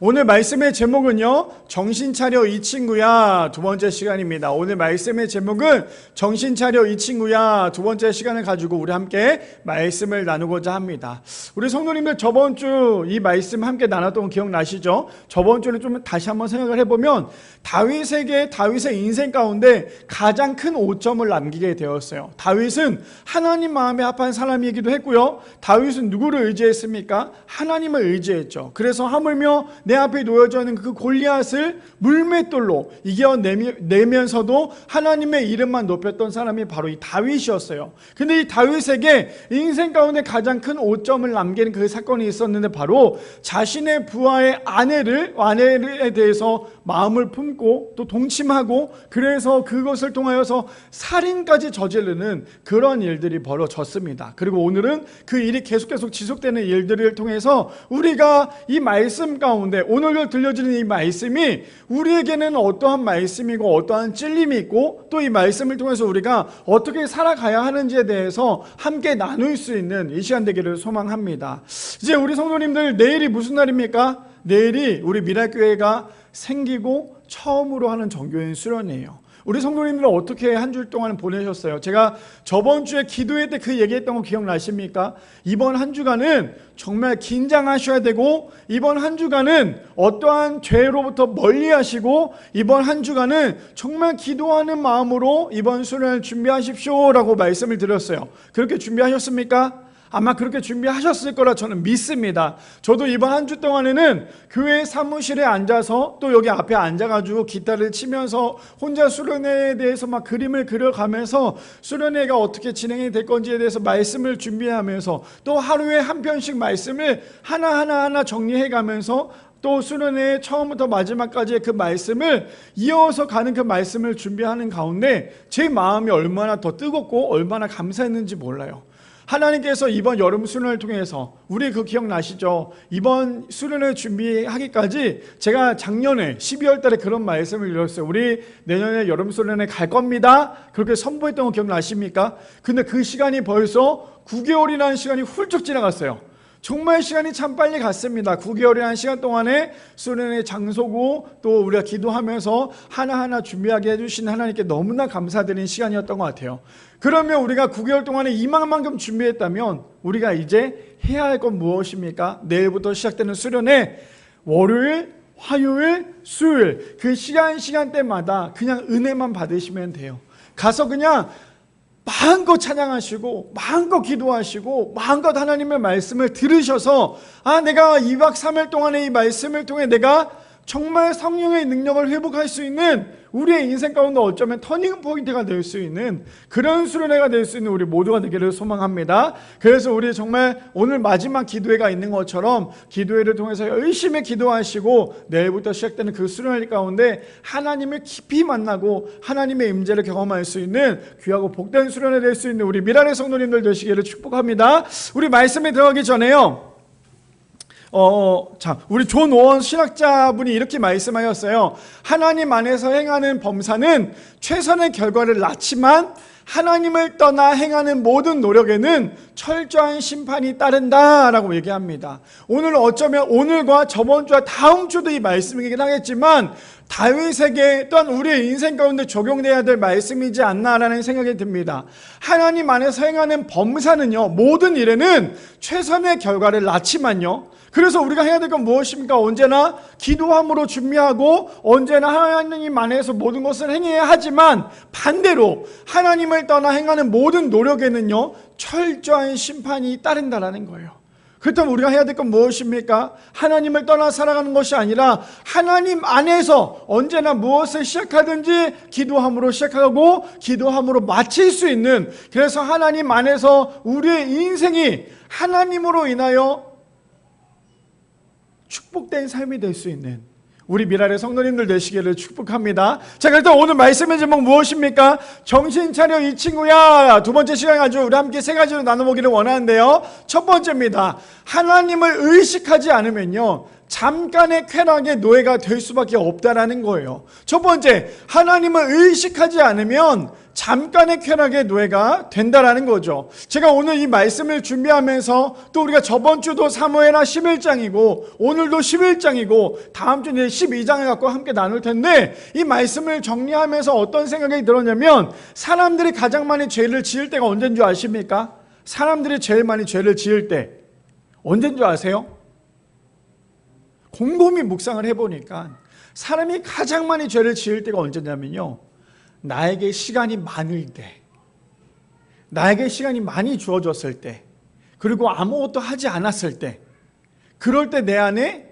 오늘 말씀의 제목은요, 정신 차려 이 친구야, 두 번째 시간입니다. 오늘 말씀의 제목은 정신 차려 이 친구야, 두 번째 시간을 가지고 우리 함께 말씀을 나누고자 합니다. 우리 성도님들 저번 주 이 말씀 함께 나눴던 거 기억나시죠? 저번 주는 좀 다시 한번 생각을 해보면 다윗의 인생 가운데 가장 큰 오점을 남기게 되었어요. 다윗은 하나님 마음에 합한 사람이기도 했고요, 다윗은 누구를 의지했습니까? 하나님을 의지했죠. 그래서 하물며 내 앞에 놓여져 있는 그 골리앗을 물맷돌로 이겨내면서도 하나님의 이름만 높였던 사람이 바로 이 다윗이었어요. 근데 이 다윗에게 인생 가운데 가장 큰 오점을 남기는 그 사건이 있었는데, 바로 자신의 부하의 아내에 대해서 마음을 품고 또 동침하고, 그래서 그것을 통하여서 살인까지 저지르는 그런 일들이 벌어졌습니다. 그리고 오늘은 그 일이 계속 지속되는 일들을 통해서 우리가 이 말씀 가운데, 오늘 들려주는 이 말씀이 우리에게는 어떠한 말씀이고 어떠한 찔림이 있고, 또 이 말씀을 통해서 우리가 어떻게 살아가야 하는지에 대해서 함께 나눌 수 있는 이 시간 되기를 소망합니다. 이제 우리 성도님들, 내일이 무슨 날입니까? 내일이 우리 미랄교회가 생기고 처음으로 하는 정교인 수련회예요. 우리 성도님들은 어떻게 한 주 동안 보내셨어요? 제가 저번 주에 기도회 때 그 얘기했던 거 기억나십니까? 이번 한 주간은 정말 긴장하셔야 되고, 이번 한 주간은 어떠한 죄로부터 멀리 하시고, 이번 한 주간은 정말 기도하는 마음으로 이번 수련을 준비하십시오 라고 말씀을 드렸어요. 그렇게 준비하셨습니까? 아마 그렇게 준비하셨을 거라 저는 믿습니다. 저도 이번 한 주 동안에는 교회 사무실에 앉아서, 또 여기 앞에 앉아가지고 기타를 치면서 혼자 수련회에 대해서 막 그림을 그려가면서 수련회가 어떻게 진행이 될 건지에 대해서 말씀을 준비하면서, 또 하루에 한 편씩 말씀을 하나하나 정리해가면서, 또 수련회의 처음부터 마지막까지의 그 말씀을 이어서 가는 그 말씀을 준비하는 가운데 제 마음이 얼마나 더 뜨겁고 얼마나 감사했는지 몰라요. 하나님께서 이번 여름 수련을 통해서, 우리 그 기억나시죠? 이번 수련을 준비하기까지 제가 작년에 12월 달에 그런 말씀을 드렸어요. 우리 내년에 여름 수련에 갈 겁니다, 그렇게 선포했던 거 기억나십니까? 근데 그 시간이 벌써 9개월이라는 시간이 훌쩍 지나갔어요. 정말 시간이 참 빨리 갔습니다. 9개월이라는 시간 동안에 수련의 장소고, 또 우리가 기도하면서 하나하나 준비하게 해주신 하나님께 너무나 감사드리는 시간이었던 것 같아요. 그러면 우리가 9개월 동안에 이만큼 준비했다면 우리가 이제 해야 할 건 무엇입니까? 내일부터 시작되는 수련회, 월요일, 화요일, 수요일, 그 시간대마다 그냥 은혜만 받으시면 돼요. 가서 그냥 마음껏 찬양하시고 마음껏 기도하시고 마음껏 하나님의 말씀을 들으셔서, 내가 2박 3일 동안의 이 말씀을 통해 내가 정말 성령의 능력을 회복할 수 있는, 우리의 인생 가운데 어쩌면 터닝 포인트가 될 수 있는 그런 수련회가 될 수 있는 우리 모두가 되기를 소망합니다. 그래서 우리 정말 오늘 마지막 기도회가 있는 것처럼 기도회를 통해서 열심히 기도하시고, 내일부터 시작되는 그 수련회 가운데 하나님을 깊이 만나고 하나님의 임재를 경험할 수 있는 귀하고 복된 수련회 될 수 있는 우리 미랄의 성도님들 되시기를 축복합니다. 우리 말씀에 들어가기 전에요, 우리 존 오원 신학자분이 이렇게 말씀하셨어요. 하나님 안에서 행하는 범사는 최선의 결과를 낳지만 하나님을 떠나 행하는 모든 노력에는 철저한 심판이 따른다라고 얘기합니다. 오늘 어쩌면 오늘과 저번 주와 다음 주도 이 말씀이긴 하겠지만 다윗에게 또한 우리의 인생 가운데 적용돼야 될 말씀이지 않나라는 생각이 듭니다. 하나님 안에서 행하는 범사는요, 모든 일에는 최선의 결과를 낳지만요, 그래서 우리가 해야 될 건 무엇입니까? 언제나 기도함으로 준비하고 언제나 하나님 안에서 모든 것을 행해야 하지만, 반대로 하나님을 떠나 행하는 모든 노력에는요, 철저한 심판이 따른다라는 거예요. 그렇다면 우리가 해야 될 건 무엇입니까? 하나님을 떠나 살아가는 것이 아니라 하나님 안에서 언제나 무엇을 시작하든지 기도함으로 시작하고 기도함으로 마칠 수 있는, 그래서 하나님 안에서 우리의 인생이 하나님으로 인하여 축복된 삶이 될 수 있는 우리 미랄의 성도님들 되시기를 축복합니다. 자, 일단 오늘 말씀의 제목 무엇입니까? 정신 차려 이 친구야. 두 번째 시간 가지고 우리 함께 세 가지로 나눠보기를 원하는데요, 첫 번째입니다. 하나님을 의식하지 않으면요, 잠깐의 쾌락의 노예가 될 수밖에 없다라는 거예요. 첫 번째, 하나님을 의식하지 않으면 잠깐의 쾌락의 노예가 된다라는 거죠. 제가 오늘 이 말씀을 준비하면서 또 우리가 저번 주도 사무엘하 11장이고 오늘도 11장이고 다음 주는 12장을 갖고 함께 나눌 텐데, 이 말씀을 정리하면서 어떤 생각이 들었냐면, 사람들이 가장 많이 죄를 지을 때가 언제인 줄 아십니까? 사람들이 제일 많이 죄를 지을 때 언제인 줄 아세요? 곰곰이 묵상을 해보니까 사람이 가장 많이 죄를 지을 때가 언제냐면요, 나에게 시간이 많을 때, 나에게 시간이 많이 주어졌을 때, 그리고 아무것도 하지 않았을 때, 그럴 때 내 안에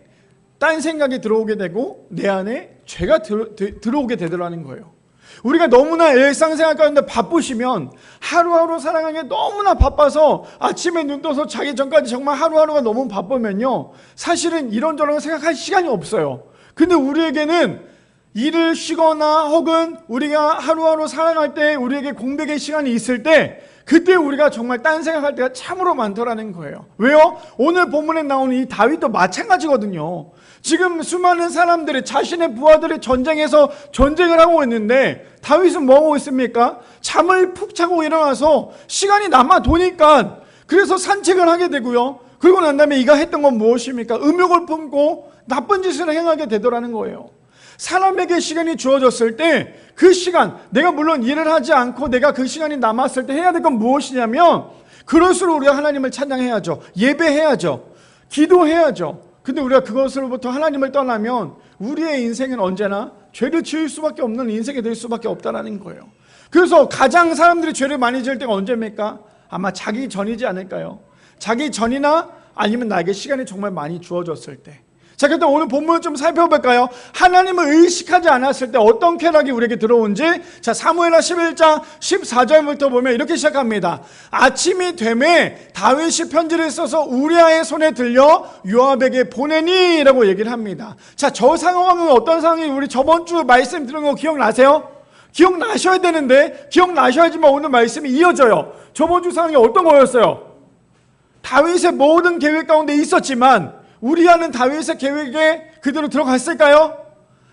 딴 생각이 들어오게 되고 내 안에 죄가 들어오게 되더라는 거예요. 우리가 너무나 일상생활 가운데 바쁘시면, 하루하루 살아가는 게 너무나 바빠서 아침에 눈 떠서 자기 전까지 정말 하루하루가 너무 바쁘면요, 사실은 이런저런 생각할 시간이 없어요. 근데 우리에게는 일을 쉬거나 혹은 우리가 하루하루 살아갈 때 우리에게 공백의 시간이 있을 때, 그때 우리가 정말 딴 생각할 때가 참으로 많더라는 거예요. 왜요? 오늘 본문에 나오는 이 다윗도 마찬가지거든요. 지금 수많은 사람들이, 자신의 부하들이 전쟁에서 전쟁을 하고 있는데 다윗은 뭐 하고 있습니까? 잠을 푹 자고 일어나서 시간이 남아 도니까 그래서 산책을 하게 되고요, 그리고 난 다음에 이가 했던 건 무엇입니까? 음욕을 품고 나쁜 짓을 행하게 되더라는 거예요. 사람에게 시간이 주어졌을 때 그 시간, 내가 물론 일을 하지 않고 내가 그 시간이 남았을 때 해야 될 건 무엇이냐면, 그럴수록 우리가 하나님을 찬양해야죠. 예배해야죠. 기도해야죠. 근데 우리가 그것으로부터 하나님을 떠나면 우리의 인생은 언제나 죄를 지을 수밖에 없는 인생이 될 수밖에 없다는 거예요. 그래서 가장 사람들이 죄를 많이 지을 때가 언제입니까? 아마 자기 전이지 않을까요? 자기 전이나 아니면 나에게 시간이 정말 많이 주어졌을 때. 자, 그런데 오늘 본문을 좀 살펴볼까요? 하나님을 의식하지 않았을 때 어떤 쾌락이 우리에게 들어온지. 자, 사무엘하 11장 14절부터 보면 이렇게 시작합니다. 아침이 되매 다윗이 편지를 써서 우리아의 손에 들려 요압에게 보내니 라고 얘기를 합니다. 자, 저 상황은 어떤 상황이, 우리 저번 주 말씀 들은 거 기억나세요? 기억나셔야 되는데, 기억나셔야지만 오늘 말씀이 이어져요. 저번 주 상황이 어떤 거였어요? 다윗의 모든 계획 가운데 있었지만 우리아는 다윗의 계획에 그대로 들어갔을까요?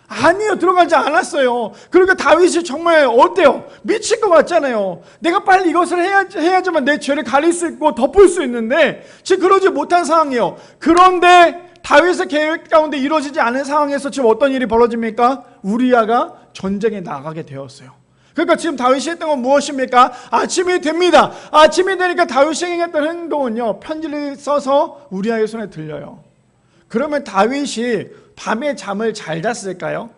아니요, 들어가지 않았어요. 그러니까 다윗이 정말 어때요? 미칠 것 같잖아요. 내가 빨리 이것을 해야지만 내 죄를 가릴 수 있고 덮을 수 있는데 지금 그러지 못한 상황이에요. 그런데 다윗의 계획 가운데 이루어지지 않은 상황에서 지금 어떤 일이 벌어집니까? 우리아가 전쟁에 나가게 되었어요. 그러니까 지금 다윗이 했던 건 무엇입니까? 아침이 됩니다. 아침이 되니까 다윗이 행했던 행동은요, 편지를 써서 우리아의 손에 들려요. 그러면 다윗이 밤에 잠을 잘 잤을까요?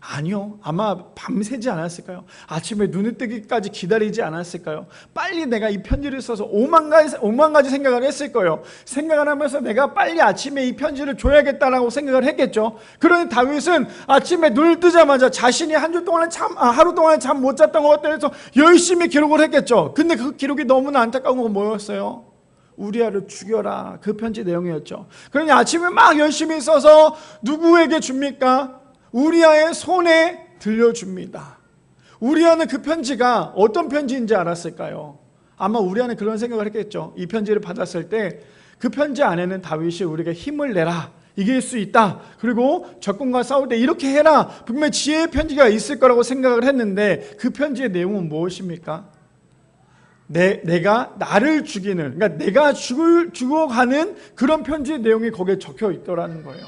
아니요. 아마 밤새지 않았을까요? 아침에 눈을 뜨기까지 기다리지 않았을까요? 빨리 내가 이 편지를 써서 오만 가지 생각을 했을 거예요. 생각을 하면서 내가 빨리 아침에 이 편지를 줘야겠다라고 생각을 했겠죠. 그러니 다윗은 아침에 눈을 뜨자마자 자신이 하루 동안에 잠 못 잤던 것 같다 해서 열심히 기록을 했겠죠. 근데 그 기록이 너무나 안타까운 건 뭐였어요? 우리아를 죽여라, 그 편지 내용이었죠. 그러니 아침에 막 열심히 써서 누구에게 줍니까? 우리아의 손에 들려줍니다. 우리아는 그 편지가 어떤 편지인지 알았을까요? 아마 우리아는 그런 생각을 했겠죠. 이 편지를 받았을 때 그 편지 안에는 다윗이 우리에게 힘을 내라, 이길 수 있다, 그리고 적군과 싸울 때 이렇게 해라, 분명히 지혜의 편지가 있을 거라고 생각을 했는데, 그 편지의 내용은 무엇입니까? 내가 나를 죽이는, 그러니까 내가 죽어가는 그런 편지의 내용이 거기에 적혀 있더라는 거예요.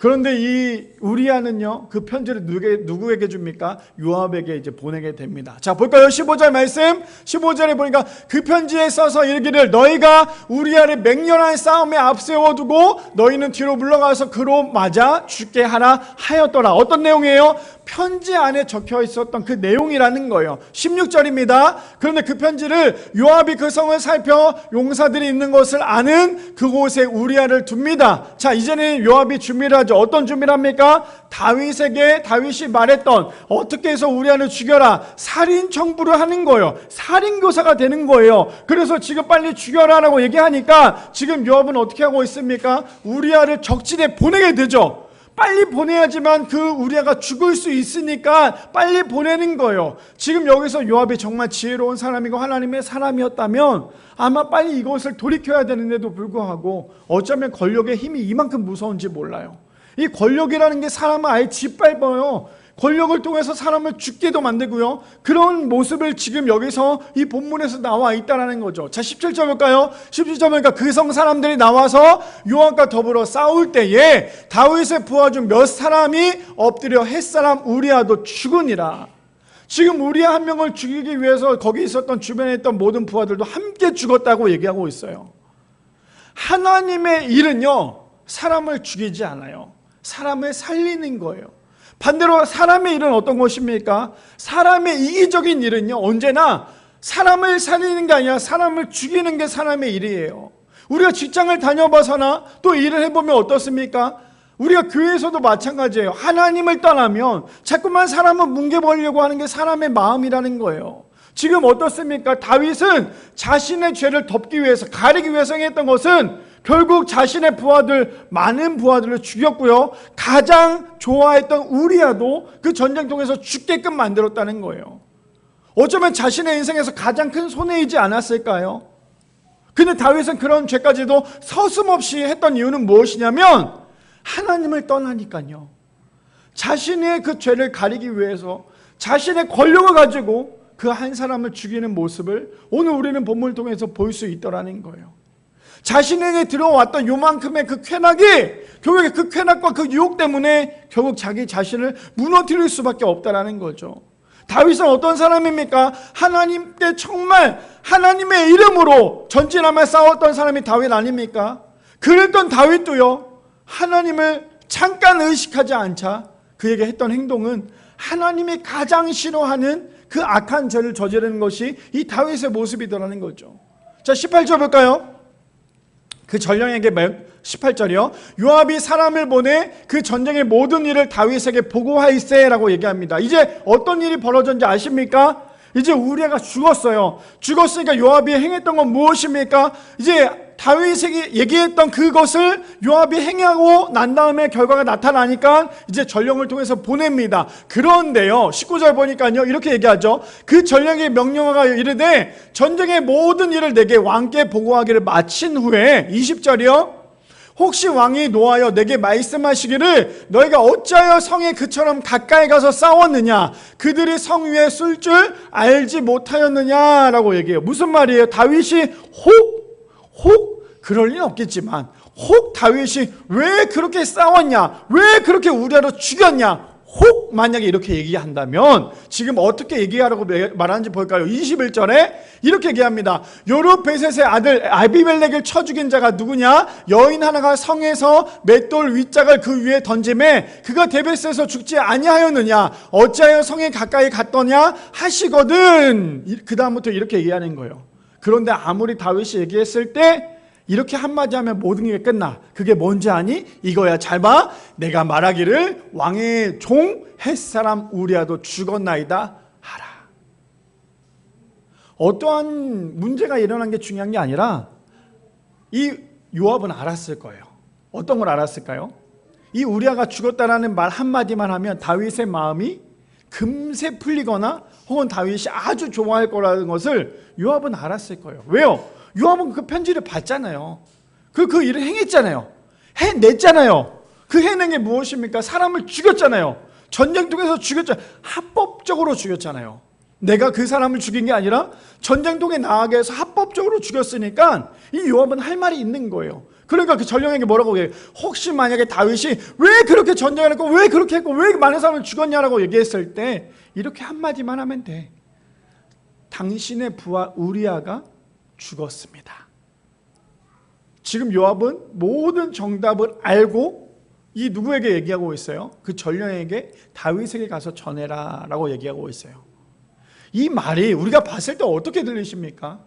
그런데 이 우리아는요, 그 편지를 누구에게 줍니까? 요압에게 이제 보내게 됩니다. 자, 볼까요? 15절 말씀. 15절에 보니까 그 편지에 써서 이르기를, 너희가 우리아를 맹렬한 싸움에 앞세워두고 너희는 뒤로 물러가서 그로 맞아 죽게 하라 하였더라. 어떤 내용이에요? 편지 안에 적혀 있었던 그 내용이라는 거예요. 16절입니다. 그런데 그 편지를 요압이 그 성을 살펴 용사들이 있는 것을 아는 그곳에 우리아를 둡니다. 자, 이제는 요압이 준비를 하죠. 어떤 준비를 합니까? 다윗이 말했던, 어떻게 해서 우리아를 죽여라, 살인 청부를 하는 거예요. 살인교사가 되는 거예요. 그래서 지금 빨리 죽여라라고 얘기하니까 지금 요압은 어떻게 하고 있습니까? 우리아를 적진에 보내게 되죠. 빨리 보내야지만 그 우리아가 죽을 수 있으니까 빨리 보내는 거예요. 지금 여기서 요압이 정말 지혜로운 사람이고 하나님의 사람이었다면 아마 빨리 이것을 돌이켜야 되는데도 불구하고 어쩌면 권력의 힘이 이만큼 무서운지 몰라요. 이 권력이라는 게 사람을 아예 짓밟아요. 권력을 통해서 사람을 죽게도 만들고요. 그런 모습을 지금 여기서 이 본문에서 나와 있다는 거죠. 자, 17절 볼까요? 17절 보니까 그 성 사람들이 나와서 요압과 더불어 싸울 때에 다윗의 부하 중 몇 사람이 엎드려 햇사람 우리아도 죽으니라. 지금 우리아 한 명을 죽이기 위해서 거기 있었던 주변에 있던 모든 부하들도 함께 죽었다고 얘기하고 있어요. 하나님의 일은요, 사람을 죽이지 않아요. 사람을 살리는 거예요. 반대로 사람의 일은 어떤 것입니까? 사람의 이기적인 일은요, 언제나 사람을 살리는 게 아니라 사람을 죽이는 게 사람의 일이에요. 우리가 직장을 다녀봐서나 또 일을 해보면 어떻습니까? 우리가 교회에서도 마찬가지예요. 하나님을 떠나면 자꾸만 사람을 뭉개버리려고 하는 게 사람의 마음이라는 거예요. 지금 어떻습니까? 다윗은 자신의 죄를 덮기 위해서, 가리기 위해서 했던 것은 결국 자신의 부하들, 많은 부하들을 죽였고요. 가장 좋아했던 우리아도 그 전쟁통에서 죽게끔 만들었다는 거예요. 어쩌면 자신의 인생에서 가장 큰 손해이지 않았을까요? 근데 다윗은 그런 죄까지도 서슴없이 했던 이유는 무엇이냐면 하나님을 떠나니까요. 자신의 그 죄를 가리기 위해서 자신의 권력을 가지고 그 한 사람을 죽이는 모습을 오늘 우리는 본문을 통해서 볼 수 있더라는 거예요. 자신에게 들어왔던 요만큼의 그 쾌락이 결국 그 쾌락과 그 유혹 때문에 결국 자기 자신을 무너뜨릴 수밖에 없다라는 거죠. 다윗은 어떤 사람입니까? 하나님께 정말 하나님의 이름으로 전진하며 싸웠던 사람이 다윗 아닙니까? 그랬던 다윗도요, 하나님을 잠깐 의식하지 않자 그에게 했던 행동은 하나님이 가장 싫어하는 그 악한 죄를 저지르는 것이 이 다윗의 모습이더라는 거죠. 자, 18절 볼까요? 그 전령에게 18절이요. 요압이 사람을 보내 그 전쟁의 모든 일을 다윗에게 보고하이세 라고 얘기합니다. 이제 어떤 일이 벌어졌는지 아십니까? 이제 우리아가 죽었어요. 죽었으니까 요압이 행했던 건 무엇입니까? 이제 다윗에게 얘기했던 그것을 요압이 행하고 난 다음에 결과가 나타나니까 이제 전령을 통해서 보냅니다. 그런데요, 19절 보니까요, 이렇게 얘기하죠. 그 전령의 명령어가 이르되 전쟁의 모든 일을 내게 왕께 보고하기를 마친 후에 20절이요. 혹시 왕이 노하여 내게 말씀하시기를 너희가 어찌하여 성에 그처럼 가까이 가서 싸웠느냐? 그들이 성 위에 쏠 줄 알지 못하였느냐라고 얘기해요. 무슨 말이에요? 다윗이 혹 그럴 리는 없겠지만 혹 다윗이 왜 그렇게 싸웠냐? 왜 그렇게 우리아를 죽였냐? 혹 만약에 이렇게 얘기한다면 지금 어떻게 얘기하라고 말하는지 볼까요? 21절에 이렇게 얘기합니다. 요르베셋의 아들 아비멜렉을 쳐 죽인 자가 누구냐? 여인 하나가 성에서 맷돌 윗짝을 그 위에 던짐에 그가 데베스에서 죽지 아니하였느냐? 어찌하여 성에 가까이 갔더냐? 하시거든. 그 다음부터 이렇게 얘기하는 거예요. 그런데 아무리 다윗이 얘기했을 때 이렇게 한마디 하면 모든 게 끝나. 그게 뭔지 아니? 이거야. 잘 봐. 내가 말하기를 왕의 종 햇사람 우리아도 죽었나이다 하라. 어떠한 문제가 일어난 게 중요한 게 아니라 이 요압은 알았을 거예요. 어떤 걸 알았을까요? 이 우리아가 죽었다라는 말 한마디만 하면 다윗의 마음이 금세 풀리거나 혹은 다윗이 아주 좋아할 거라는 것을 요압은 알았을 거예요. 왜요? 요압은 그 편지를 봤잖아요. 그 일을 행했잖아요. 해냈잖아요. 그 해낸 게 무엇입니까? 사람을 죽였잖아요. 전쟁통에서 죽였잖아요. 합법적으로 죽였잖아요. 내가 그 사람을 죽인 게 아니라 전쟁통에 나가게 해서 합법적으로 죽였으니까 이 요압은 할 말이 있는 거예요. 그러니까 그 전령에게 뭐라고 얘기해요? 혹시 만약에 다윗이 왜 그렇게 전쟁을 했고 왜 그렇게 했고 왜 많은 사람을 죽였냐라고 얘기했을 때 이렇게 한마디만 하면 돼. 당신의 부하 우리아가 죽었습니다. 지금 요압은 모든 정답을 알고 이 누구에게 얘기하고 있어요? 그 전령에게 다윗에게 가서 전해라 라고 얘기하고 있어요. 이 말이 우리가 봤을 때 어떻게 들리십니까?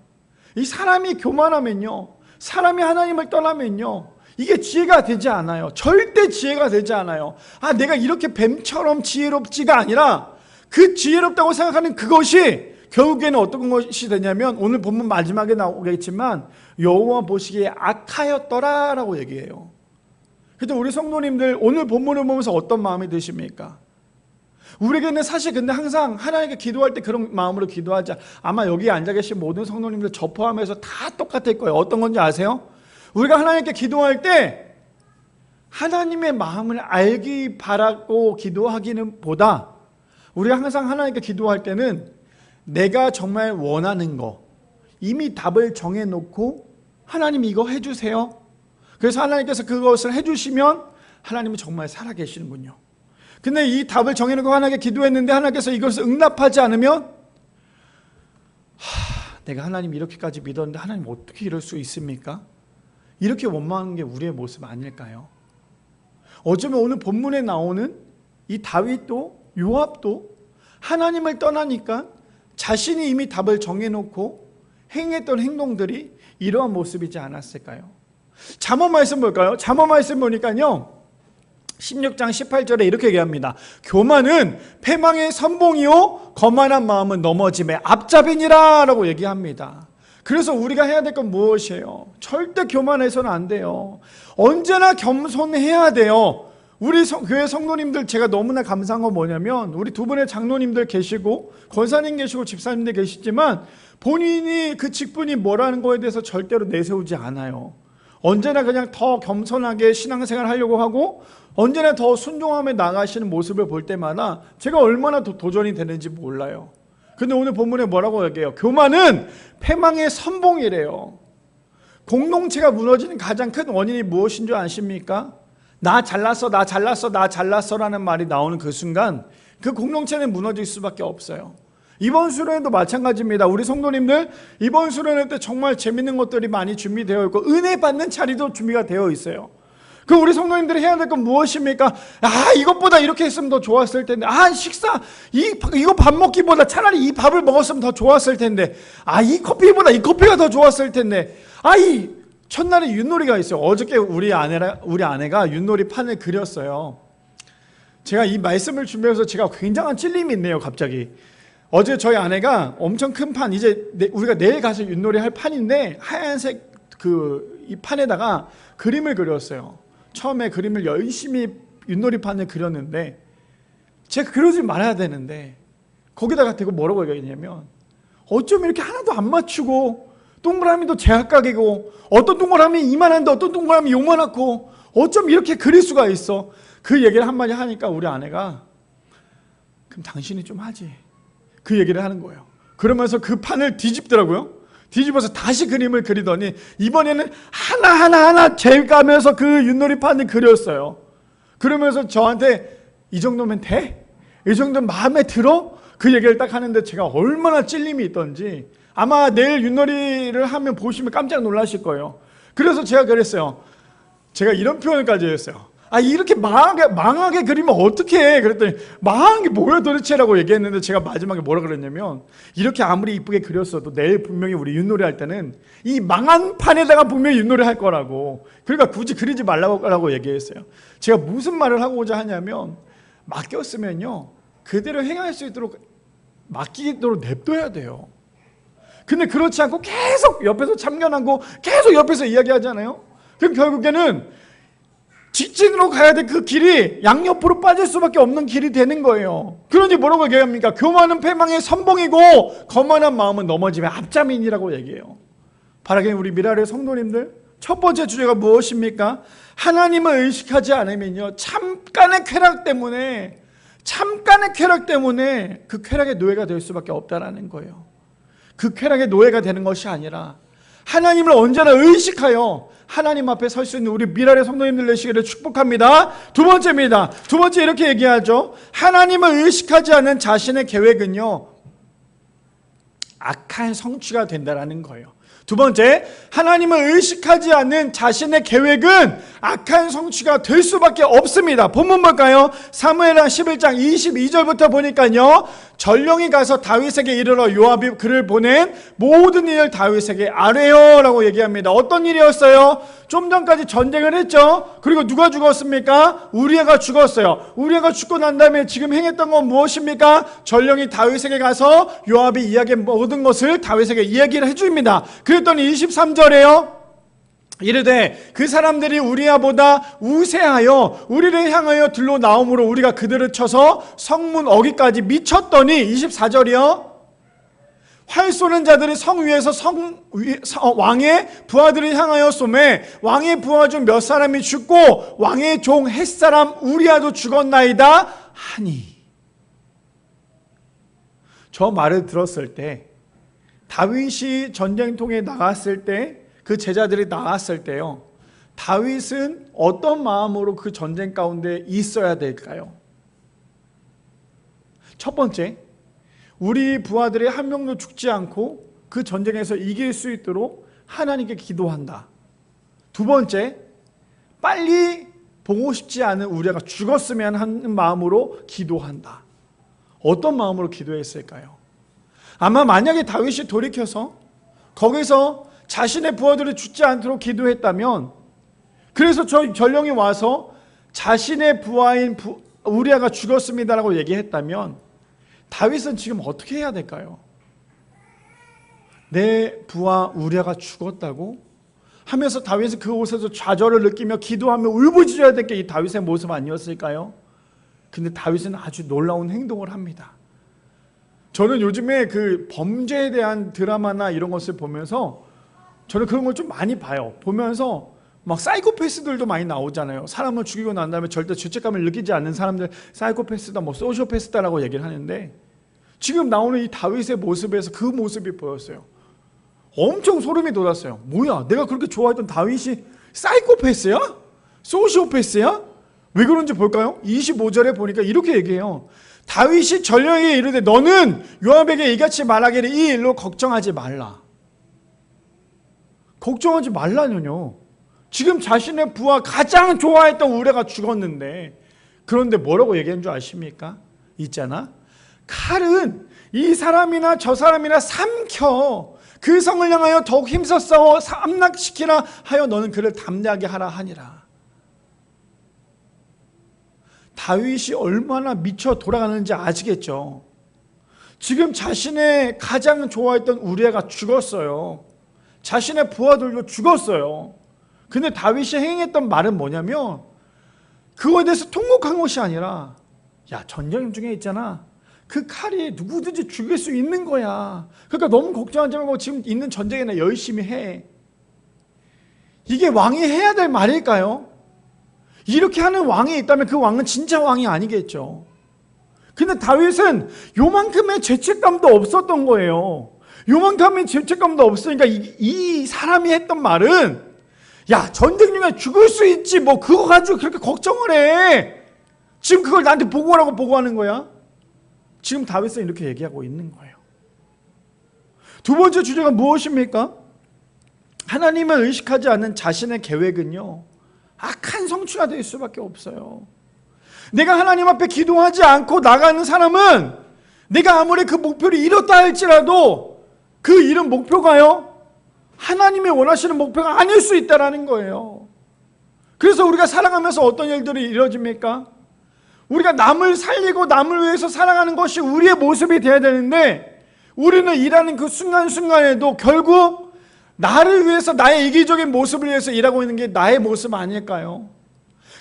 이 사람이 교만하면요, 사람이 하나님을 떠나면요, 이게 지혜가 되지 않아요. 절대 지혜가 되지 않아요. 내가 이렇게 뱀처럼 지혜롭지가 아니라 그 지혜롭다고 생각하는 그것이 결국에는 어떤 것이 되냐면 오늘 본문 마지막에 나오겠지만 여호와 보시기에 악하였더라 라고 얘기해요. 근데 우리 성도님들 오늘 본문을 보면서 어떤 마음이 드십니까? 우리에게는 사실 근데 항상 하나님께 기도할 때 그런 마음으로 기도하자. 아마 여기 앉아 계신 모든 성도님들 저 포함해서 다 똑같을 거예요. 어떤 건지 아세요? 우리가 하나님께 기도할 때 하나님의 마음을 알기 바라고 기도하기는 보다 우리가 항상 하나님께 기도할 때는 내가 정말 원하는 거 이미 답을 정해놓고 하나님 이거 해주세요. 그래서 하나님께서 그것을 해주시면 하나님은 정말 살아계시는군요. 근데 이 답을 정해놓고 하나님께 기도했는데 하나님께서 이것을 응답하지 않으면 내가 하나님 이렇게까지 믿었는데 하나님 어떻게 이럴 수 있습니까? 이렇게 원망하는 게 우리의 모습 아닐까요? 어쩌면 오늘 본문에 나오는 이 다윗도 요압도 하나님을 떠나니까 자신이 이미 답을 정해놓고 행했던 행동들이 이러한 모습이지 않았을까요? 잠언 말씀 볼까요? 잠언 말씀 보니까요 16장 18절에 이렇게 얘기합니다. 교만은 패망의 선봉이요 거만한 마음은 넘어짐의 앞잡이니라 라고 얘기합니다. 그래서 우리가 해야 될 건 무엇이에요? 절대 교만해서는 안 돼요. 언제나 겸손해야 돼요. 우리 교회 성도님들 제가 너무나 감사한 건 뭐냐면 우리 두 분의 장로님들 계시고 권사님 계시고 집사님들 계시지만 본인이 그 직분이 뭐라는 거에 대해서 절대로 내세우지 않아요. 언제나 그냥 더 겸손하게 신앙생활 하려고 하고 언제나 더 순종하며 나가시는 모습을 볼 때마다 제가 얼마나 도전이 되는지 몰라요. 근데 오늘 본문에 뭐라고 얘기해요? 교만은 패망의 선봉이래요. 공동체가 무너지는 가장 큰 원인이 무엇인 줄 아십니까? 나 잘났어 나 잘났어 나 잘났어 라는 말이 나오는 그 순간 그 공동체는 무너질 수밖에 없어요. 이번 수련회도 마찬가지입니다. 우리 성도님들 이번 수련회 때 정말 재밌는 것들이 많이 준비되어 있고 은혜 받는 자리도 준비가 되어 있어요. 그 우리 성도님들이 해야 될 건 무엇입니까? 이것보다 이렇게 했으면 더 좋았을 텐데 식사 이거 밥 먹기보다 차라리 이 밥을 먹었으면 더 좋았을 텐데 이 커피보다 이 커피가 더 좋았을 텐데 이 첫날에 윷놀이가 있어요. 어저께 우리 아내가 윷놀이 판을 그렸어요. 제가 이 말씀을 준비해서 제가 굉장한 찔림이 있네요. 갑자기 어제 저희 아내가 엄청 큰 판 이제 우리가 내일 가서 윷놀이 할 판인데 하얀색 이 판에다가 그림을 그렸어요. 처음에 그림을 열심히 윷놀이판을 그렸는데 제가 그러지 말아야 되는데 거기다가 대고 뭐라고 얘기했냐면 어쩜 이렇게 하나도 안 맞추고 동그라미도 제각각이고 어떤 동그라미 이만한데 어떤 동그라미 요만하고 어쩜 이렇게 그릴 수가 있어. 그 얘기를 한마디 하니까 우리 아내가 그럼 당신이 좀 하지 그 얘기를 하는 거예요. 그러면서 그 판을 뒤집더라고요. 뒤집어서 다시 그림을 그리더니 이번에는 하나하나 재가면서 그 윷놀이판을 그렸어요. 그러면서 저한테 이 정도면 돼? 이 정도면 마음에 들어? 그 얘기를 딱 하는데 제가 얼마나 찔림이 있던지 아마 내일 윷놀이를 하면 보시면 깜짝 놀라실 거예요. 그래서 제가 그랬어요. 제가 이런 표현까지 했어요. 이렇게 망하게 그리면 어떡해? 그랬더니 망한 게 뭐야 도대체? 라고 얘기했는데 제가 마지막에 뭐라 그랬냐면 이렇게 아무리 이쁘게 그렸어도 내일 분명히 우리 윷놀이 할 때는 이 망한 판에다가 분명히 윷놀이 할 거라고 그러니까 굳이 그리지 말라고 얘기했어요. 제가 무슨 말을 하고자 하냐면 맡겼으면요 그대로 행할 수 있도록 맡기도록 냅둬야 돼요. 근데 그렇지 않고 계속 옆에서 참견하고 계속 옆에서 이야기하잖아요. 그럼 결국에는 직진으로 가야 될 그 길이 양옆으로 빠질 수밖에 없는 길이 되는 거예요. 그러니 뭐라고 얘기합니까? 교만은 패망의 선봉이고 거만한 마음은 넘어짐의 앞자민이라고 얘기해요. 바라게 우리 미라의 성도님들 첫 번째 주제가 무엇입니까? 하나님을 의식하지 않으면요 잠깐의 쾌락 때문에 그 쾌락의 노예가 될 수밖에 없다라는 거예요. 그 쾌락의 노예가 되는 것이 아니라 하나님을 언제나 의식하여 하나님 앞에 설 수 있는 우리 미랄의 성도님들 되시기를 축복합니다. 두 번째입니다. 두 번째 이렇게 얘기하죠. 하나님을 의식하지 않는 자신의 계획은요 악한 성취가 된다라는 거예요. 두 번째, 하나님을 의식하지 않는 자신의 계획은 악한 성취가 될 수밖에 없습니다. 본문 볼까요? 사무엘하 11장 22절부터 보니까요 전령이 가서 다윗에게 이르러 요압이 그를 보낸 모든 일을 다윗에게 아뢰요 라고 얘기합니다. 어떤 일이었어요? 좀 전까지 전쟁을 했죠. 그리고 누가 죽었습니까? 우리아가 죽었어요. 우리아가 죽고 난 다음에 지금 행했던 건 무엇입니까? 전령이 다윗에게 가서 요압이 이야기한 모든 것을 다윗에게 이야기를 해줍니다. 그랬더니 23절에요 이르되 그 사람들이 우리야보다 우세하여 우리를 향하여 들러 나옴으로 우리가 그들을 쳐서 성문 어귀까지 미쳤더니 24절이요. 활 쏘는 자들이 성 위에서 왕의 부하들을 향하여 쏘매 왕의 부하 중 몇 사람이 죽고 왕의 종 햇사람 우리야도 죽었나이다 하니. 저 말을 들었을 때 다윗이 전쟁통에 나갔을 때 그 제자들이 나갔을 때요, 다윗은 어떤 마음으로 그 전쟁 가운데 있어야 될까요? 첫 번째, 우리 부하들이 한 명도 죽지 않고 그 전쟁에서 이길 수 있도록 하나님께 기도한다. 두 번째, 빨리 보고 싶지 않은 우리가 죽었으면 하는 마음으로 기도한다. 어떤 마음으로 기도했을까요? 아마 만약에 다윗이 돌이켜서 거기서 자신의 부하들이 죽지 않도록 기도했다면, 그래서 저 전령이 와서 자신의 부하인 우리아가 죽었습니다라고 얘기했다면 다윗은 지금 어떻게 해야 될까요? 내 부하 우리아가 죽었다고 하면서 다윗은 그곳에서 좌절을 느끼며 기도하며 울부짖어야 될 게 이 다윗의 모습 아니었을까요? 근데 다윗은 아주 놀라운 행동을 합니다. 저는 요즘에 그 범죄에 대한 드라마나 이런 것을 보면서 저는 그런 걸 좀 많이 봐요. 보면서 막 사이코패스들도 많이 나오잖아요. 사람을 죽이고 난 다음에 절대 죄책감을 느끼지 않는 사람들 사이코패스다, 뭐 소시오패스다라고 얘기를 하는데, 지금 나오는 이 다윗의 모습에서 그 모습이 보였어요. 엄청 소름이 돋았어요. 뭐야, 내가 그렇게 좋아했던 다윗이 사이코패스야? 소시오패스야? 왜 그런지 볼까요? 25절에 보니까 이렇게 얘기해요. 다윗이 전령에게 이르되 너는 요압에게 이같이 말하기를 이 일로 걱정하지 말라. 걱정하지 말라뇨. 지금 자신의 부하 가장 좋아했던 우리아가 죽었는데, 그런데 뭐라고 얘기한 줄 아십니까? 있잖아, 칼은 이 사람이나 저 사람이나 삼켜 그 성을 향하여 더욱 힘써 싸워 함락시키라 하여 너는 그를 담대하게 하라 하니라. 다윗이 얼마나 미쳐 돌아가는지 아시겠죠? 지금 자신의 가장 좋아했던 우리아가 죽었어요. 자신의 부하들도 죽었어요. 근데 다윗이 행했던 말은 뭐냐면, 그거에 대해서 통곡한 것이 아니라, 야, 전쟁 중에 있잖아, 그 칼이 누구든지 죽일 수 있는 거야. 그러니까 너무 걱정하지 말고 지금 있는 전쟁이나 열심히 해. 이게 왕이 해야 될 말일까요? 이렇게 하는 왕이 있다면 그 왕은 진짜 왕이 아니겠죠. 근데 다윗은 요만큼의 죄책감도 없었던 거예요. 요만큼의 죄책감도 없으니까 이 사람이 했던 말은, 야, 전쟁 중에 죽을 수 있지, 뭐 그거 가지고 그렇게 걱정을 해. 지금 그걸 나한테 보고하라고 보고하는 거야? 지금 다윗은 이렇게 얘기하고 있는 거예요. 두 번째 주제가 무엇입니까? 하나님을 의식하지 않는 자신의 계획은요, 악한 성취가 될 수밖에 없어요. 내가 하나님 앞에 기도하지 않고 나가는 사람은 내가 아무리 그 목표를 이뤘다 할지라도 그 이룬 목표가요, 하나님이 원하시는 목표가 아닐 수 있다는 거예요. 그래서 우리가 살아가면서 어떤 일들이 이루어집니까? 우리가 남을 살리고 남을 위해서 살아가는 것이 우리의 모습이 되어야 되는데, 우리는 일하는 그 순간순간에도 결국 나를 위해서, 나의 이기적인 모습을 위해서 일하고 있는 게 나의 모습 아닐까요?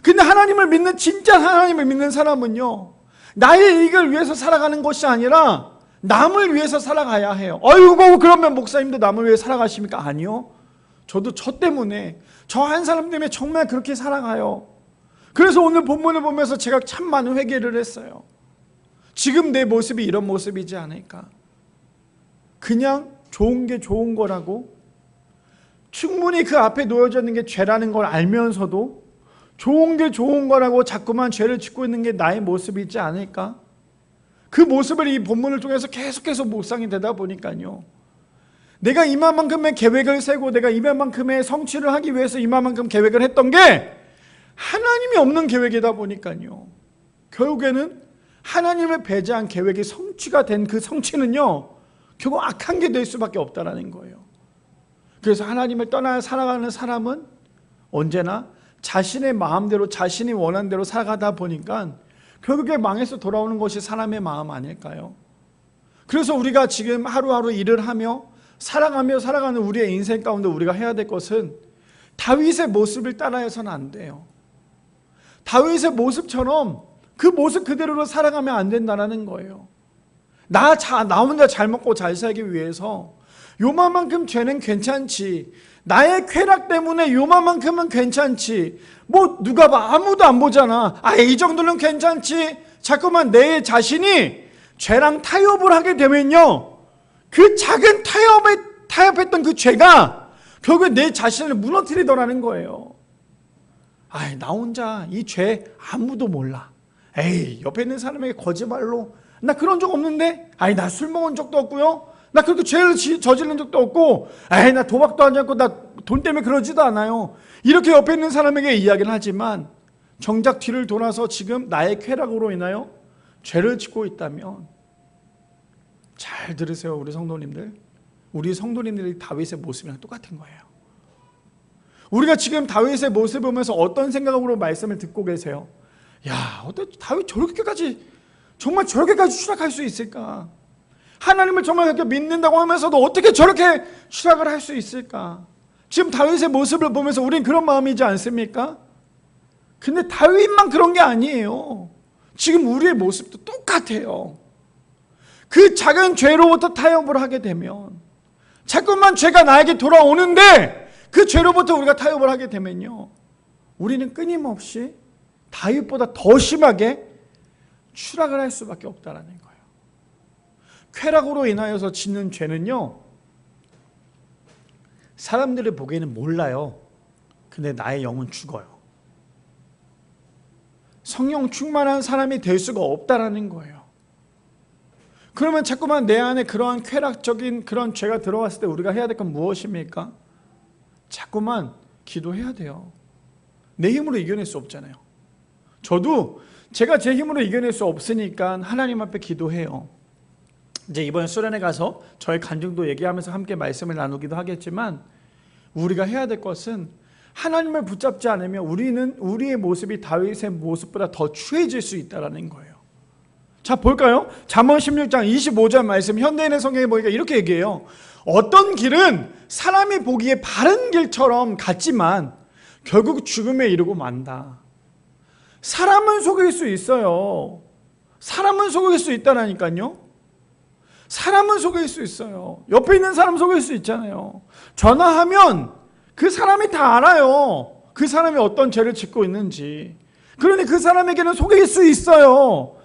근데 하나님을 믿는, 진짜 하나님을 믿는 사람은요, 나의 이익을 위해서 살아가는 것이 아니라 남을 위해서 살아가야 해요. 어이구, 그러면 목사님도 남을 위해 살아가십니까? 아니요. 저도 저 때문에, 저 한 사람 때문에 정말 그렇게 살아가요. 그래서 오늘 본문을 보면서 제가 참 많은 회개를 했어요. 지금 내 모습이 이런 모습이지 않을까? 그냥 좋은 게 좋은 거라고, 충분히 그 앞에 놓여져 있는 게 죄라는 걸 알면서도 좋은 게 좋은 거라고 자꾸만 죄를 짓고 있는 게 나의 모습이지 않을까? 그 모습을 이 본문을 통해서 계속해서 묵상이 되다 보니까요, 내가 이만큼의 계획을 세고 내가 이만큼의 성취를 하기 위해서 이만큼 계획을 했던 게 하나님이 없는 계획이다 보니까요, 결국에는 하나님을 배제한 계획이 성취가 된 그 성취는요, 결국 악한 게 될 수밖에 없다는 거예요. 그래서 하나님을 떠나 살아가는 사람은 언제나 자신의 마음대로, 자신이 원하는 대로 살아가다 보니까 결국에 망해서 돌아오는 것이 사람의 마음 아닐까요? 그래서 우리가 지금 하루하루 일을 하며 살아가며 살아가는 우리의 인생 가운데 우리가 해야 될 것은, 다윗의 모습을 따라해서는 안 돼요. 다윗의 모습처럼 그 모습 그대로로 살아가면 안 된다는 거예요. 나 혼자 잘 먹고 잘 살기 위해서 요만큼 죄는 괜찮지, 나의 쾌락 때문에 요만큼은 괜찮지, 뭐 누가 봐, 아무도 안 보잖아, 이 정도는 괜찮지, 자꾸만 내 자신이 죄랑 타협을 하게 되면요, 그 작은 타협했던 그 죄가 결국에 내 자신을 무너뜨리더라는 거예요. 나 혼자 이 죄 아무도 몰라, 옆에 있는 사람에게 거짓말로 나 그런 적 없는데, 나 술 먹은 적도 없고요, 나 그렇게 죄를 저지른 적도 없고, 나 도박도 하지 않고 나 돈 때문에 그러지도 않아요, 이렇게 옆에 있는 사람에게 이야기를 하지만 정작 뒤를 돌아서 지금 나의 쾌락으로 인하여 죄를 짓고 있다면, 잘 들으세요 우리 성도님들, 우리 성도님들이 다윗의 모습이랑 똑같은 거예요. 우리가 지금 다윗의 모습을 보면서 어떤 생각으로 말씀을 듣고 계세요? 어떻게 다윗 정말 저렇게까지 추락할 수 있을까? 하나님을 정말 그렇게 믿는다고 하면서도 어떻게 저렇게 추락을 할 수 있을까? 지금 다윗의 모습을 보면서 우린 그런 마음이지 않습니까? 근데 다윗만 그런 게 아니에요. 지금 우리의 모습도 똑같아요. 그 작은 죄로부터 타협을 하게 되면, 자꾸만 죄가 나에게 돌아오는데 그 죄로부터 우리가 타협을 하게 되면요, 우리는 끊임없이 다윗보다 더 심하게 추락을 할 수밖에 없다는 거예요. 쾌락으로 인하여서 짓는 죄는요, 사람들이 보기에는 몰라요. 근데 나의 영은 죽어요. 성령 충만한 사람이 될 수가 없다라는 거예요. 그러면 자꾸만 내 안에 그러한 쾌락적인 그런 죄가 들어왔을 때 우리가 해야 될 건 무엇입니까? 자꾸만 기도해야 돼요. 내 힘으로 이겨낼 수 없잖아요. 저도 제가 제 힘으로 이겨낼 수 없으니까 하나님 앞에 기도해요. 이제 이번 수련회 가서 저의 간증도 얘기하면서 함께 말씀을 나누기도 하겠지만, 우리가 해야 될 것은 하나님을 붙잡지 않으면 우리의 모습이 다윗의 모습보다 더 추해질 수 있다는 거예요. 자, 볼까요? 잠언 16장 25절 말씀, 현대인의 성경에 보니까 이렇게 얘기해요. 어떤 길은 사람이 보기에 바른 길처럼 같지만 결국 죽음에 이르고 만다. 사람은 속일 수 있어요. 사람은 속일 수 있다라니까요. 사람은 속일 수 있어요. 옆에 있는 사람 속일 수 있잖아요. 전화하면 그 사람이 다 알아요. 그 사람이 어떤 죄를 짓고 있는지. 그러니 그 사람에게는 속일 수 있어요.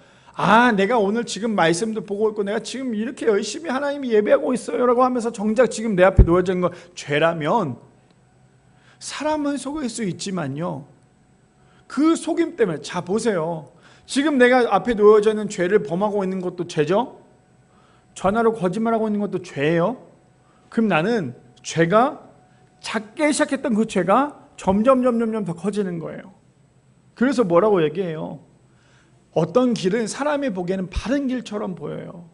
내가 오늘 지금 말씀도 보고 있고 내가 지금 이렇게 열심히 하나님 예배하고 있어요 라고 하면서 정작 지금 내 앞에 놓여져 있는 건 죄라면, 사람은 속일 수 있지만요, 그 속임 때문에, 자 보세요, 지금 내가 앞에 놓여져 있는 죄를 범하고 있는 것도 죄죠? 전화로 거짓말하고 있는 것도 죄예요? 그럼 나는 죄가, 작게 시작했던 그 죄가 점점 더 커지는 거예요. 그래서 뭐라고 얘기해요? 어떤 길은 사람이 보기에는 바른 길처럼 보여요.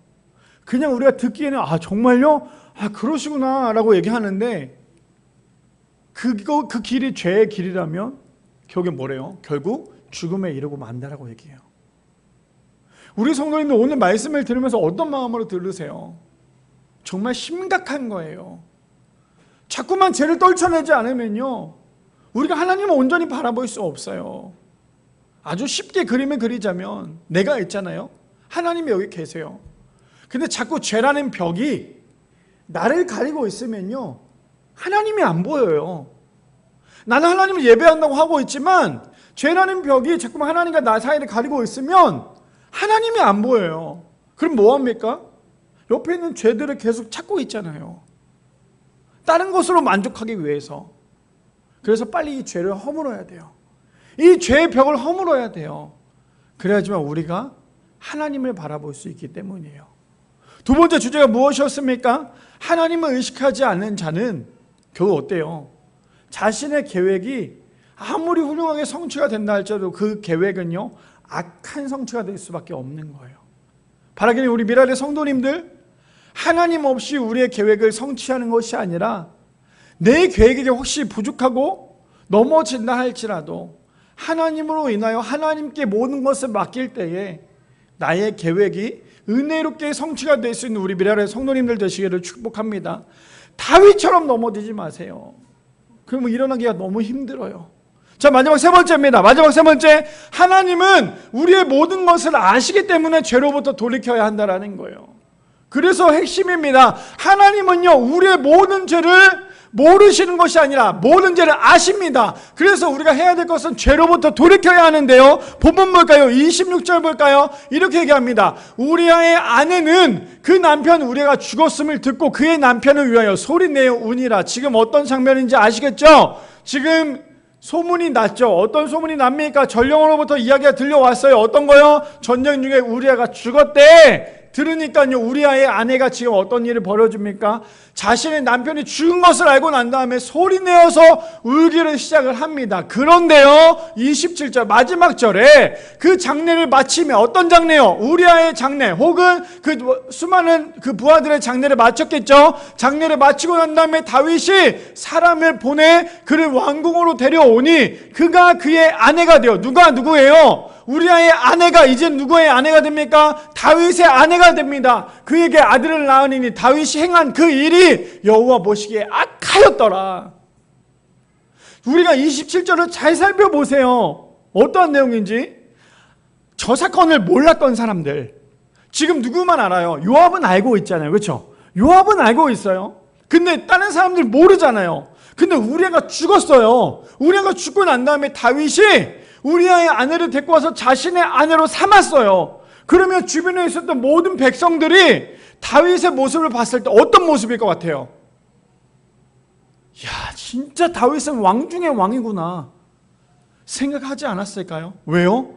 그냥 우리가 듣기에는 정말요? 그러시구나 라고 얘기하는데, 그 길이 죄의 길이라면 결국에 뭐래요? 결국 죽음에 이르고 만다라고 얘기해요. 우리 성도님들 오늘 말씀을 들으면서 어떤 마음으로 들으세요? 정말 심각한 거예요. 자꾸만 죄를 떨쳐내지 않으면요, 우리가 하나님을 온전히 바라볼 수 없어요. 아주 쉽게 그림을 그리자면, 내가 있잖아요, 하나님이 여기 계세요. 근데 자꾸 죄라는 벽이 나를 가리고 있으면요, 하나님이 안 보여요. 나는 하나님을 예배한다고 하고 있지만 죄라는 벽이 자꾸만 하나님과 나 사이를 가리고 있으면 하나님이 안 보여요. 그럼 뭐합니까? 옆에 있는 죄들을 계속 찾고 있잖아요. 다른 것으로 만족하기 위해서. 그래서 빨리 이 죄를 허물어야 돼요. 이 죄의 벽을 허물어야 돼요. 그래야지만 우리가 하나님을 바라볼 수 있기 때문이에요. 두 번째 주제가 무엇이었습니까? 하나님을 의식하지 않는 자는 결국 어때요? 자신의 계획이 아무리 훌륭하게 성취가 된다 할지라도 그 계획은요, 악한 성취가 될 수밖에 없는 거예요. 바라기는 우리 미랄의 성도님들, 하나님 없이 우리의 계획을 성취하는 것이 아니라 내 계획이 혹시 부족하고 넘어진다 할지라도 하나님으로 인하여 하나님께 모든 것을 맡길 때에 나의 계획이 은혜롭게 성취가 될 수 있는 우리 미랄의 성도님들 되시기를 축복합니다. 다윗처럼 넘어지지 마세요. 그러면 일어나기가 너무 힘들어요. 자, 마지막 세 번째입니다. 마지막 세 번째, 하나님은 우리의 모든 것을 아시기 때문에 죄로부터 돌이켜야 한다라는 거예요. 그래서 핵심입니다. 하나님은요, 우리의 모든 죄를 모르시는 것이 아니라 모든 죄를 아십니다. 그래서 우리가 해야 될 것은 죄로부터 돌이켜야 하는데요. 본문 볼까요? 26절 볼까요? 이렇게 얘기합니다. 우리아의 아내는 그 남편 우리가 죽었음을 듣고 그의 남편을 위하여 소리내어 우니라. 지금 어떤 장면인지 아시겠죠? 지금 소문이 났죠. 어떤 소문이 납니까? 전령으로부터 이야기가 들려왔어요. 어떤 거요? 전쟁 중에 우리아가 죽었대. 들으니까요, 우리아의 아내가 지금 어떤 일을 벌여줍니까? 자신의 남편이 죽은 것을 알고 난 다음에 소리내어서 울기를 시작을 합니다. 그런데요, 27절 마지막 절에 그 장례를 마치며, 어떤 장례요? 우리아의 장례, 혹은 그 수많은 그 부하들의 장례를 마쳤겠죠. 장례를 마치고 난 다음에 다윗이 사람을 보내 그를 왕궁으로 데려오니 그가 그의 아내가 되어, 누가 누구예요? 우리아의 아내가 이제 누구의 아내가 됩니까? 다윗의 아내가 됩니다. 그에게 아들을 낳으니 다윗이 행한 그 일이 여호와 보시기에 악하였더라. 우리가 27절을 잘 살펴보세요. 어떠한 내용인지. 저 사건을 몰랐던 사람들, 지금 누구만 알아요? 요압은 알고 있잖아요. 그렇죠? 요압은 알고 있어요. 근데 다른 사람들 모르잖아요. 근데 우리아가 죽었어요. 우리아가 죽고 난 다음에 다윗이 우리아의 아내를 데리고 와서 자신의 아내로 삼았어요. 그러면 주변에 있었던 모든 백성들이 다윗의 모습을 봤을 때 어떤 모습일 것 같아요? 야, 진짜 다윗은 왕 중의 왕이구나 생각하지 않았을까요? 왜요?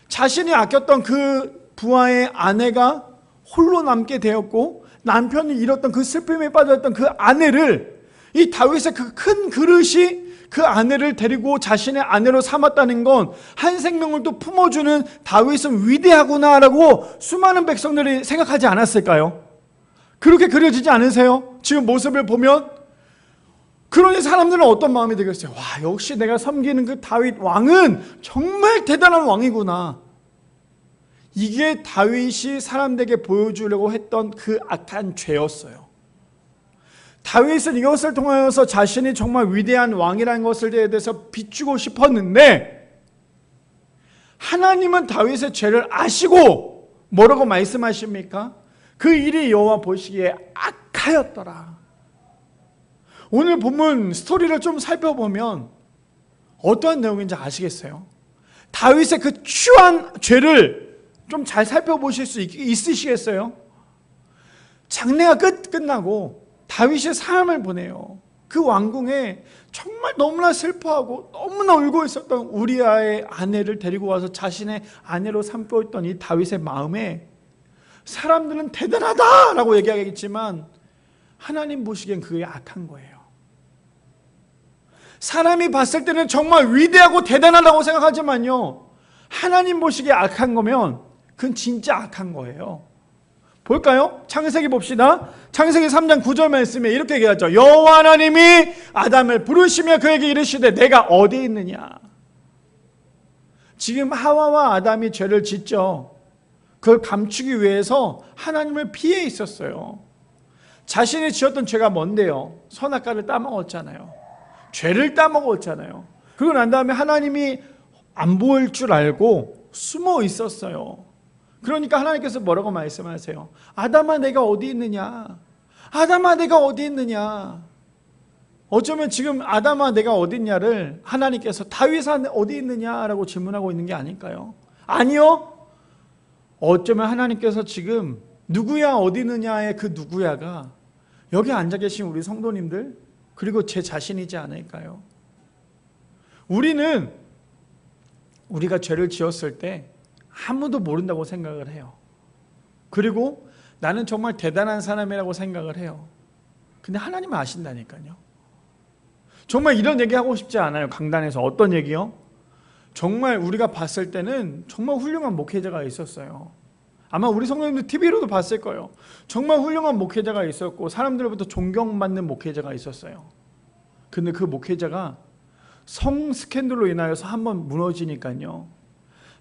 자신이 아꼈던 그 부하의 아내가 홀로 남게 되었고 남편이 잃었던 그 슬픔에 빠졌던 그 아내를, 이 다윗의 그 큰 그릇이 그 아내를 데리고 자신의 아내로 삼았다는 건 한 생명을 또 품어주는 다윗은 위대하구나라고 수많은 백성들이 생각하지 않았을까요? 그렇게 그려지지 않으세요? 지금 모습을 보면. 그러니 사람들은 어떤 마음이 들겠어요? 와, 역시 내가 섬기는 그 다윗 왕은 정말 대단한 왕이구나. 이게 다윗이 사람들에게 보여주려고 했던 그 악한 죄였어요. 다윗은 이것을 통하여서 자신이 정말 위대한 왕이라는 것을 대해서 비추고 싶었는데, 하나님은 다윗의 죄를 아시고 뭐라고 말씀하십니까? 그 일이 여호와 보시기에 악하였더라. 오늘 본문 스토리를 좀 살펴보면 어떠한 내용인지 아시겠어요? 다윗의 그 추한 죄를 좀 잘 살펴보실 수 있으시겠어요? 장례가 끝나고 다윗이 사람을 보내요. 그 왕궁에 정말 너무나 슬퍼하고 너무나 울고 있었던 우리아의 아내를 데리고 와서 자신의 아내로 삼고 있던 이 다윗의 마음에 사람들은 대단하다라고 얘기하겠지만 하나님 보시기엔 그게 악한 거예요. 사람이 봤을 때는 정말 위대하고 대단하다고 생각하지만요, 하나님 보시기에 악한 거면 그건 진짜 악한 거예요. 볼까요? 창세기 봅시다. 창세기 3장 9절 말씀에 이렇게 얘기하죠. 여호와 하나님이 아담을 부르시며 그에게 이르시되 내가 어디 있느냐. 지금 하와와 아담이 죄를 짓죠. 그걸 감추기 위해서 하나님을 피해 있었어요. 자신이 지었던 죄가 뭔데요? 선악과를 따먹었잖아요. 죄를 따먹었잖아요. 그러고 난 다음에 하나님이 안 보일 줄 알고 숨어 있었어요. 그러니까 하나님께서 뭐라고 말씀하세요? 아담아 내가 어디 있느냐? 아담아 내가 어디 있느냐? 어쩌면 지금 아담아 내가 어디 있냐를 하나님께서 다윗아 어디 있느냐라고 질문하고 있는 게 아닐까요? 아니요. 어쩌면 하나님께서 지금 누구야 어디 있느냐의 그 누구야가 여기 앉아 계신 우리 성도님들 그리고 제 자신이지 않을까요? 우리는 우리가 죄를 지었을 때 아무도 모른다고 생각을 해요. 그리고 나는 정말 대단한 사람이라고 생각을 해요. 근데 하나님은 아신다니까요. 정말 이런 얘기하고 싶지 않아요. 강단에서. 어떤 얘기요? 정말 우리가 봤을 때는 정말 훌륭한 목회자가 있었어요. 아마 우리 성도님들 TV로도 봤을 거예요. 정말 훌륭한 목회자가 있었고 사람들로부터 존경받는 목회자가 있었어요. 근데 그 목회자가 성 스캔들로 인하여서 한번 무너지니까요,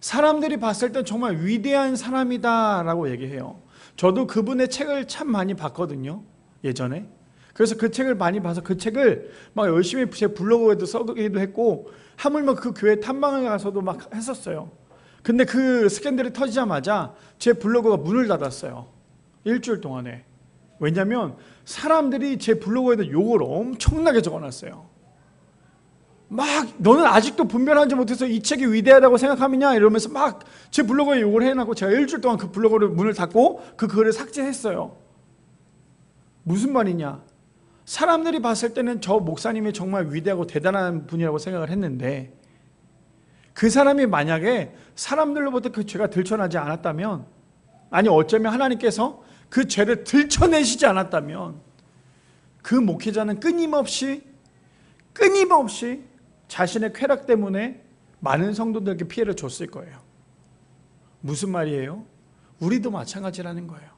사람들이 봤을 때 정말 위대한 사람이다 라고 얘기해요. 저도 그분의 책을 참 많이 봤거든요, 예전에. 그래서 그 책을 많이 봐서 그 책을 막 열심히 제 블로그에도 써기도 했고, 하물며 그 교회 탐방을 가서도 막 했었어요. 근데 그 스캔들이 터지자마자 제 블로그가 문을 닫았어요. 일주일 동안에. 왜냐면 사람들이 제 블로그에도 욕을 엄청나게 적어놨어요. 막 너는 아직도 분별하지 못해서 이 책이 위대하다고 생각하느냐 이러면서 막 제 블로그에 욕을 해놨고, 제가 일주일 동안 그 블로그를 문을 닫고 그 글을 삭제했어요. 무슨 말이냐, 사람들이 봤을 때는 저 목사님이 정말 위대하고 대단한 분이라고 생각을 했는데, 그 사람이 만약에 사람들로부터 그 죄가 들춰나지 않았다면, 아니 어쩌면 하나님께서 그 죄를 들춰내시지 않았다면, 그 목회자는 끊임없이 자신의 쾌락 때문에 많은 성도들에게 피해를 줬을 거예요. 무슨 말이에요? 우리도 마찬가지라는 거예요.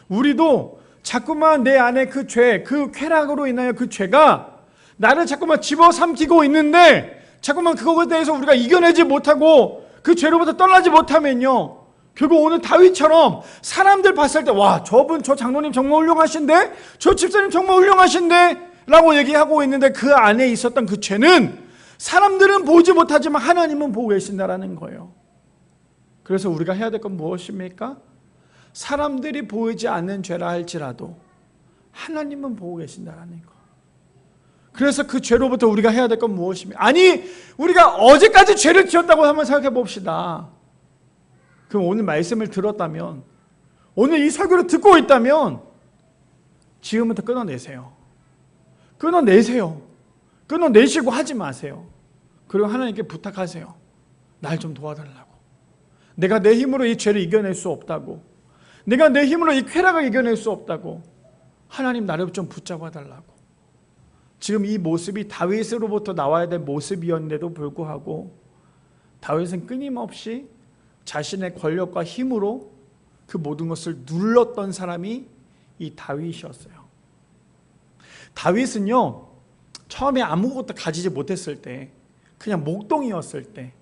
우리도 자꾸만 내 안에 그 죄, 그 쾌락으로 인하여 그 죄가 나를 자꾸만 집어삼키고 있는데, 자꾸만 그것에 대해서 우리가 이겨내지 못하고 그 죄로부터 떠나지 못하면요, 결국 오늘 다윗처럼 사람들 봤을 때 와, 저분, 저 장로님 정말 훌륭하신데, 저 집사님 정말 훌륭하신데 라고 얘기하고 있는데, 그 안에 있었던 그 죄는 사람들은 보지 못하지만 하나님은 보고 계신다라는 거예요. 그래서 우리가 해야 될 건 무엇입니까? 사람들이 보이지 않는 죄라 할지라도 하나님은 보고 계신다라는 거. 그래서 그 죄로부터 우리가 해야 될 건 무엇입니까? 아니, 우리가 어제까지 죄를 지었다고 한번 생각해 봅시다. 그럼 오늘 말씀을 들었다면, 오늘 이 설교를 듣고 있다면 지금부터 끊어내세요. 끊어내시고 하지 마세요. 그리고 하나님께 부탁하세요. 날 좀 도와달라고. 내가 내 힘으로 이 죄를 이겨낼 수 없다고, 내가 내 힘으로 이 쾌락을 이겨낼 수 없다고, 하나님 나를 좀 붙잡아 달라고. 지금 이 모습이 다윗으로부터 나와야 될 모습이었는데도 불구하고 다윗은 끊임없이 자신의 권력과 힘으로 그 모든 것을 눌렀던 사람이 이 다윗이었어요. 다윗은요, 처음에 아무것도 가지지 못했을 때, 그냥 목동이었을 때,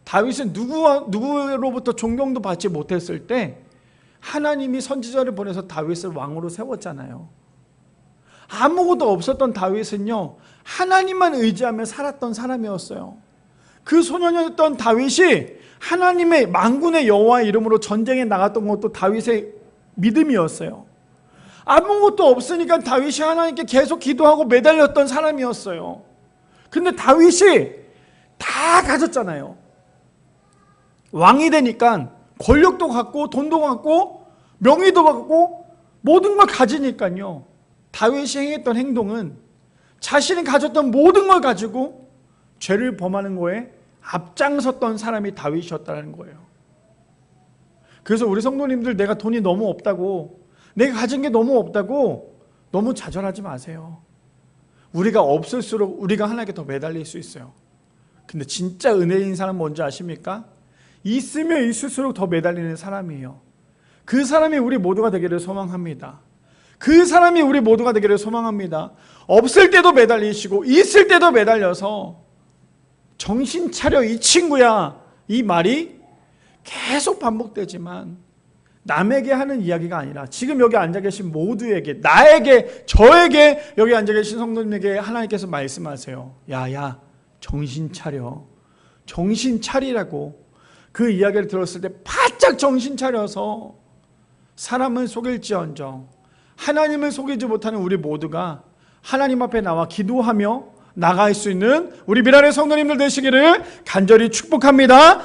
다윗은 누구로부터 존경도 받지 못했을 때 하나님이 선지자를 보내서 다윗을 왕으로 세웠잖아요. 아무것도 없었던 다윗은요, 하나님만 의지하며 살았던 사람이었어요. 그 소년이었던 다윗이 하나님의 만군의 여호와의 이름으로 전쟁에 나갔던 것도 다윗의 믿음이었어요. 아무것도 없으니까 다윗이 하나님께 계속 기도하고 매달렸던 사람이었어요. 근데 다윗이 다 가졌잖아요. 왕이 되니까 권력도 갖고 돈도 갖고 명예도 갖고 모든 걸 가지니까요, 다윗이 행했던 행동은 자신이 가졌던 모든 걸 가지고 죄를 범하는 거에 앞장섰던 사람이 다윗이었다는 거예요. 그래서 우리 성도님들, 내가 돈이 너무 없다고, 내가 가진 게 너무 없다고 너무 좌절하지 마세요. 우리가 없을수록 우리가 하나님께 더 매달릴 수 있어요. 근데 진짜 은혜인 사람 뭔지 아십니까? 있으면 있을수록 더 매달리는 사람이에요. 그 사람이 우리 모두가 되기를 소망합니다. 그 사람이 우리 모두가 되기를 소망합니다. 없을 때도 매달리시고 있을 때도 매달려서 정신 차려 이 친구야, 이 말이 계속 반복되지만 남에게 하는 이야기가 아니라 지금 여기 앉아 계신 모두에게, 나에게, 저에게, 여기 앉아 계신 성도님에게 하나님께서 말씀하세요. 야야, 정신 차려. 정신 차리라고. 그 이야기를 들었을 때 바짝 정신 차려서 사람을 속일지언정 하나님을 속이지 못하는 우리 모두가 하나님 앞에 나와 기도하며 나갈 수 있는 우리 미라의 성도님들 되시기를 간절히 축복합니다.